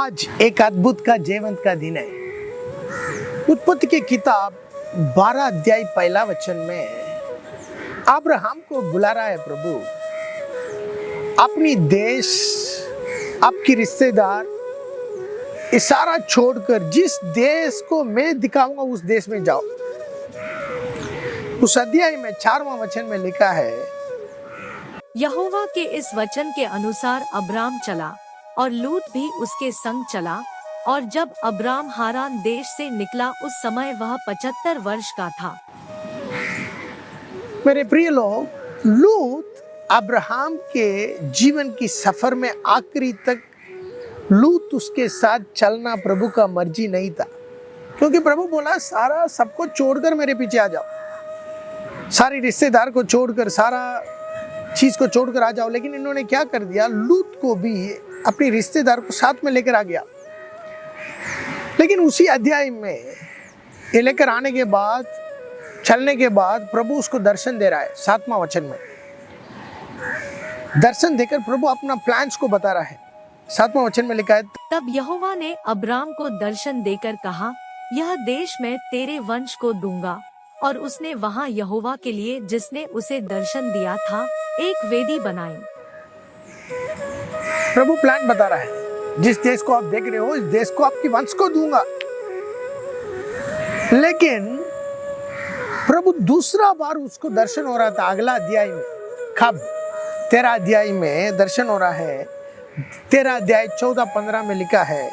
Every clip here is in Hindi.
आज एक अद्भुत का जीवंत का दिन है। उत्पत्ति की किताब 12 अध्याय पहला वचन में अब्राहम को बुला रहा है प्रभु, अपनी देश, आपकी रिश्तेदार, ये सारा छोड़कर जिस देश को मैं दिखाऊंगा उस देश में जाओ। उस अध्याय में 4वां वचन में लिखा है, यहोवा के इस वचन के अनुसार अब्राम चला और लूत भी उसके संग चला। और जब अब्राम हारान देश से निकला उस समय वह 75 वर्ष का था। मेरे प्रिय लोग, लूत अब्राहम के जीवन की सफर में आखिरी तक लूत उसके साथ चलना प्रभु का मर्जी नहीं था, क्योंकि प्रभु बोला सारा सबको छोड़कर मेरे पीछे आ जाओ, सारी रिश्तेदार को छोड़कर, सारा चीज को छोड़कर आ जाओ। लेकिन इन्होंने क्या कर दिया, लूत को भी अपनी रिश्तेदार को साथ में लेकर आ गया। लेकिन उसी अध्याय में ये लेकर आने के बाद, चलने के बाद प्रभु उसको दर्शन दे रहा है। 7वां वचन में दर्शन देकर प्रभु अपना प्लान्स को बता रहा है। 7वां वचन में लिखा है, तब यहोवा ने अब्राम को दर्शन देकर कहा, यह देश मैं तेरे वंश को दूंगा। और उसने वहाँ यहोवा के लिए, जिसने उसे दर्शन दिया था, एक वेदी बनाई। प्रभु प्लान बता रहा है, जिस देश को आप देख रहे हो, इस देश को आपकी वंश को दूंगा। लेकिन प्रभु दूसरा बार उसको दर्शन हो रहा था अगला अध्याय में। कब? 13 अध्याय में दर्शन हो रहा है। 13 अध्याय 14-15 में लिखा है,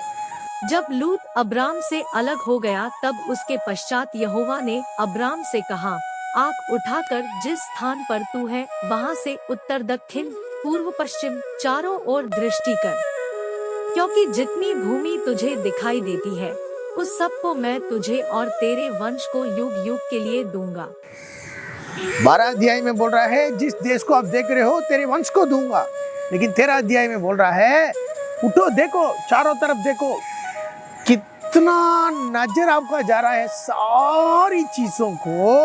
जब लूत अब्राम से अलग हो गया तब उसके पश्चात यहोवा ने अब्राम से कहा, आँख उठाकर जिस स्थान पर तू है वहाँ से उत्तर दक्षिण पूर्व पश्चिम चारों ओर दृष्टि कर, क्योंकि जितनी भूमि तुझे दिखाई देती है उस सब को मैं तुझे और तेरे वंश को युग युग के लिए दूंगा। 12 अध्याय में बोल रहा है जिस देश को आप देख रहे हो तेरे वंश को दूंगा। लेकिन 13 अध्याय में बोल रहा है, उठो, देखो, चारों तरफ देखो, कितना नजर आपका जा रहा है, सारी चीजों को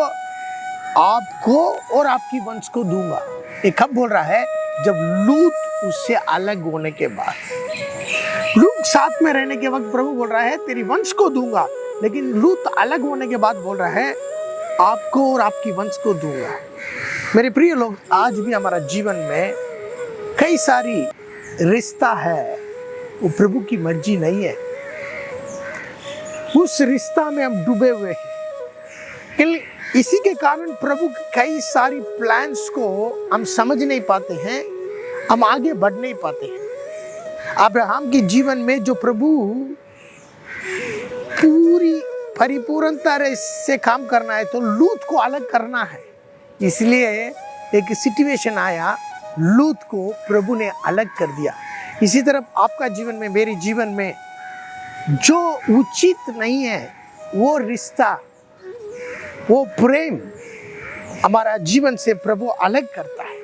आपको और आपकी वंश को दूंगा। ये कब बोल रहा है? जब लूत उससे अलग होने के बाद, लूत साथ में रहने के वक्त प्रभु बोल रहा है तेरी वंश को दूंगा। लेकिन लूत अलग होने के बाद बोल रहा है आपको और आपकी वंश को दूंगा। मेरे प्रिय लोग, आज भी हमारा जीवन में कई सारी रिश्ता है, वो प्रभु की मर्जी नहीं है। उस रिश्ता में हम डूबे हुए हैं। इसी के कारण प्रभु की कई सारी प्लान्स को हम समझ नहीं पाते हैं, हम आगे बढ़ नहीं पाते हैं। अब्राहम के जीवन में जो प्रभु पूरी परिपूर्णता से काम करना है, तो लूत को अलग करना है। इसलिए एक सिचुएशन आया, लूत को प्रभु ने अलग कर दिया। इसी तरह आपका जीवन में, मेरे जीवन में जो उचित नहीं है, वो रिश्ता, वो प्रेम हमारा जीवन से प्रभु अलग करता है।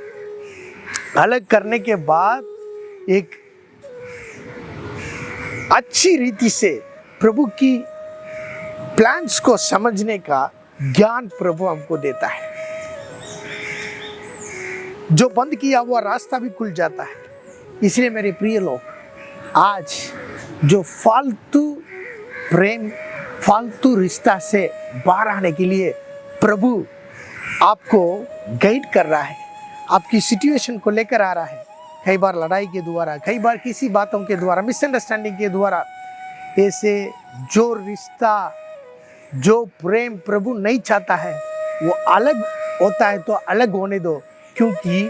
अलग करने के बाद एक अच्छी रीति से प्रभु की प्लान्स को समझने का ज्ञान प्रभु हमको देता है। जो बंद किया हुआ रास्ता भी खुल जाता है। इसलिए मेरे प्रिय लोग, आज जो फालतू प्रेम, फालतू रिश्ता से बाहर आने के लिए प्रभु आपको गाइड कर रहा है, आपकी सिचुएशन को लेकर आ रहा है। कई बार लड़ाई के द्वारा, कई बार किसी बातों के द्वारा, मिसअंडरस्टैंडिंग के द्वारा, ऐसे जो रिश्ता, जो प्रेम प्रभु नहीं चाहता है, वो अलग होता है तो अलग होने दो, क्योंकि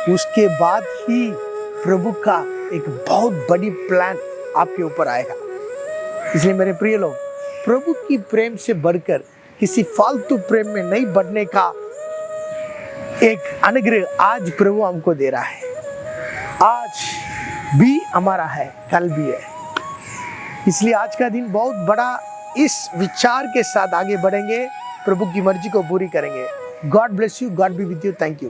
उसके बाद ही प्रभु का एक बहुत बड़ी प्लान आपके ऊपर आएगा। इसलिए मेरे प्रिय लोग, प्रभु की प्रेम से बढ़कर किसी फालतू प्रेम में नहीं बढ़ने का एक अनुग्रह आज प्रभु हमको दे रहा है। आज भी हमारा है, कल भी है। इसलिए आज का दिन बहुत बड़ा, इस विचार के साथ आगे बढ़ेंगे, प्रभु की मर्जी को पूरी करेंगे। God bless you, God be with you. Thank you.